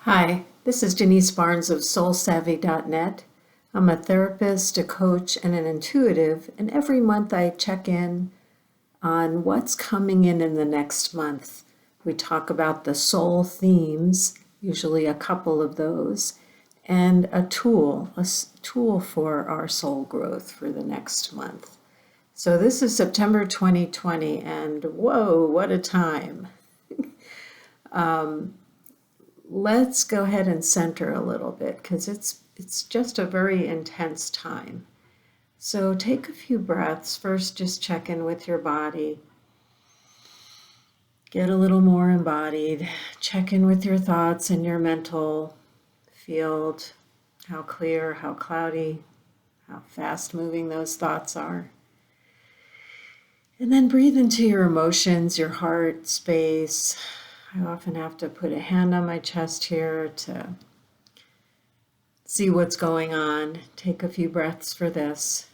Hi, this is Denise Barnes of SoulSavvy.net. I'm a therapist, a coach, and an intuitive, and every month I check in on what's coming in the next month. We talk about the soul themes, usually a couple of those, and a tool for our soul growth for the next month. So this is September 2020, and whoa, what a time. Let's go ahead and center a little bit because it's just a very intense time. So take a few breaths. First, just check in with your body. Get a little more embodied. Check in with your thoughts and your mental field. How clear, how cloudy, how fast moving those thoughts are. And then breathe into your emotions, your heart space. I often have to put a hand on my chest here to see what's going on. Take a few breaths for this.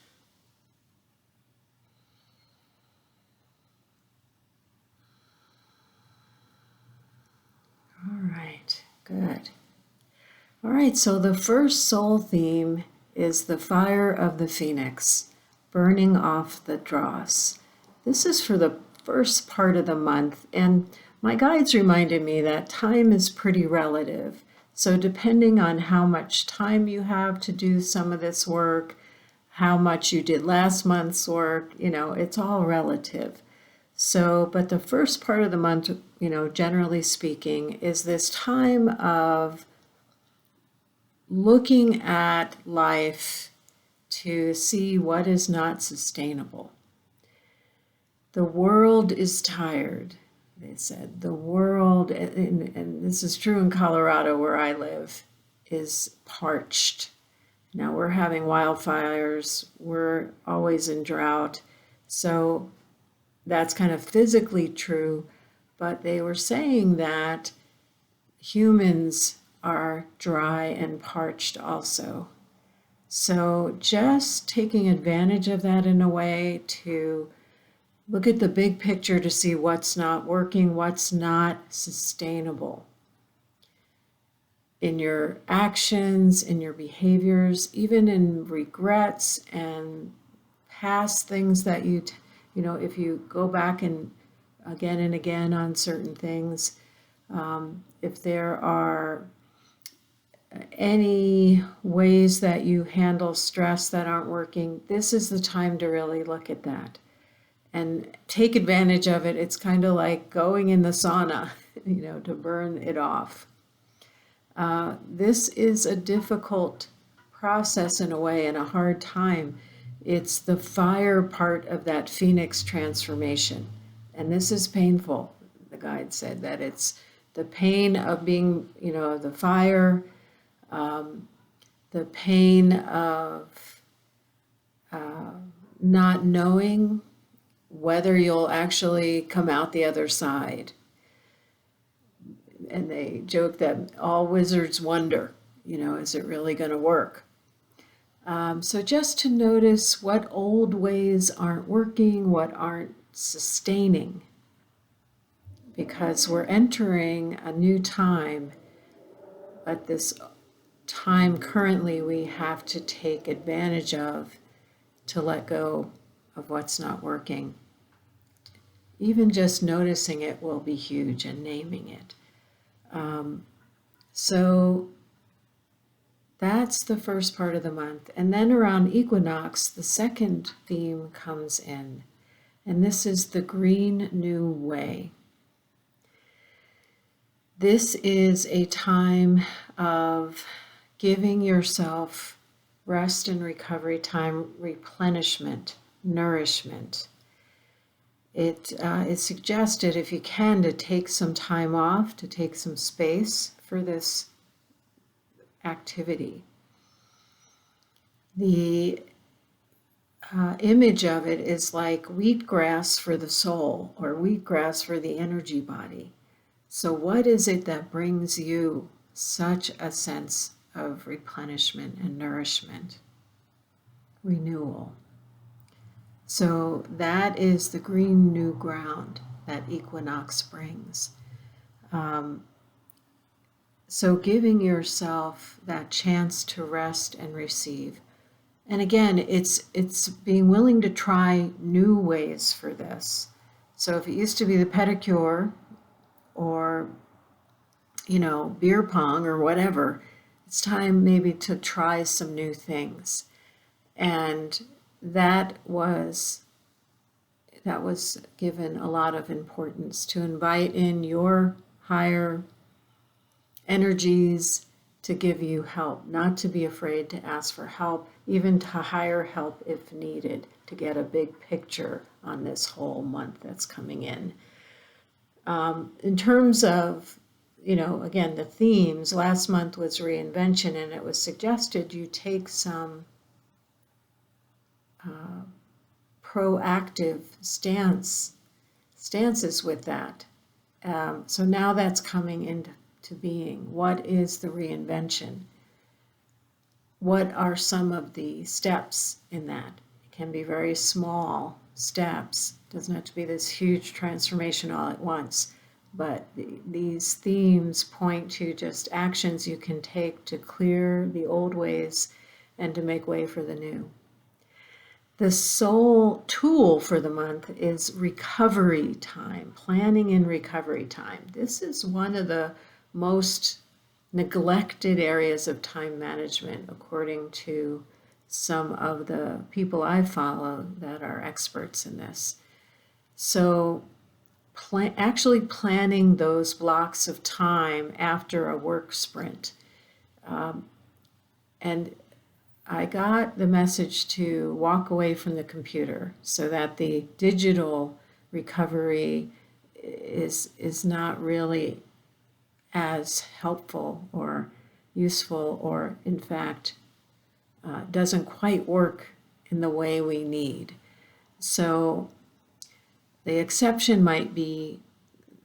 All right, good. All right, so the first soul theme is the fire of the phoenix, burning off the dross. This is for the first part of the month, and my guides reminded me that time is pretty relative. So depending on how much time you have to do some of this work, how much you did last month's work, it's all relative. So, but the first part of the month, generally speaking, is this time of looking at life to see what is not sustainable. The world is tired, they said. The world, and this is true in Colorado where I live, is parched. Now we're having wildfires, we're always in drought. So that's kind of physically true, but they were saying that humans are dry and parched also. So just taking advantage of that in a way to look at the big picture to see what's not working, what's not sustainable in your actions, in your behaviors, even in regrets and past things that if you go back and again on certain things, if there are any ways that you handle stress that aren't working, this is the time to really look at that and take advantage of it. It's kind of like going in the sauna, to burn it off. This is a difficult process in a way and a hard time. It's the fire part of that phoenix transformation. And this is painful. The guide said that it's the pain of being, the fire, the pain of not knowing whether you'll actually come out the other side. And they joke that all wizards wonder, is it really going to work? So just to notice what old ways aren't working, what aren't sustaining, because we're entering a new time, but this time currently we have to take advantage of to let go of what's not working. Even just noticing it will be huge and naming it. So that's the first part of the month. And then around Equinox, the second theme comes in. And this is the green new way. This is a time of giving yourself rest and recovery time, replenishment, nourishment. It is suggested, if you can, to take some time off, to take some space for this activity. The image of it is like wheatgrass for the soul or wheatgrass for the energy body. So what is it that brings you such a sense of replenishment and nourishment, renewal? So that is the green new ground that Equinox brings. So giving yourself that chance to rest and receive. And again, it's being willing to try new ways for this. So if it used to be the pedicure or, beer pong or whatever, it's time maybe to try some new things. And that was given a lot of importance, to invite in your higher energies to give you help, not to be afraid to ask for help, even to hire help if needed, to get a big picture on this whole month that's coming in. In terms of, again, the themes, last month was reinvention, and it was suggested you take some proactive stances with that. So now that's coming into being. What is the reinvention? What are some of the steps in that? It can be very small steps. It doesn't have to be this huge transformation all at once. But these themes point to just actions you can take to clear the old ways and to make way for the new. The sole tool for the month is recovery time, planning in recovery time. This is one of the most neglected areas of time management, according to some of the people I follow that are experts in this. So actually planning those blocks of time after a work sprint. And I got the message to walk away from the computer so that the digital recovery is not really as helpful or useful, or in fact doesn't quite work in the way we need. So the exception might be,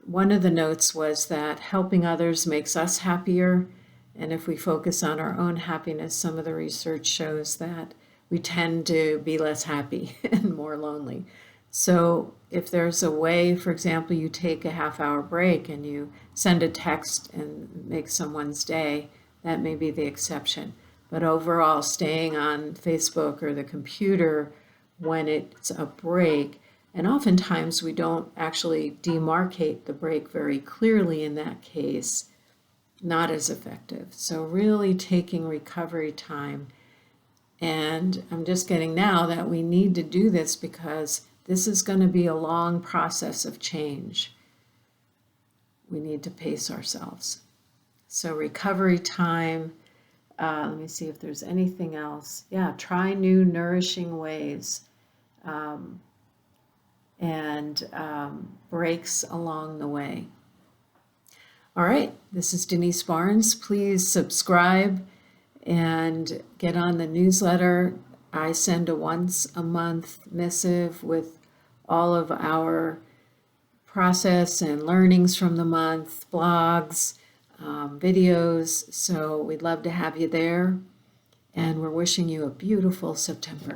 one of the notes was that helping others makes us happier, and if we focus on our own happiness, some of the research shows that we tend to be less happy and more lonely. So if there's a way, for example, you take a half-hour break and you send a text and make someone's day, that may be the exception. But overall, staying on Facebook or the computer when it's a break, and oftentimes we don't actually demarcate the break very clearly in that case, not as effective. So really taking recovery time. And I'm just getting now that we need to do this because this is going to be a long process of change. We need to pace ourselves. So recovery time, let me see if there's anything else. Yeah, try new nourishing ways and breaks along the way. All right, this is Denise Barnes. Please subscribe and get on the newsletter. I send a once a month missive with all of our process and learnings from the month, blogs, videos. So we'd love to have you there. And we're wishing you a beautiful September.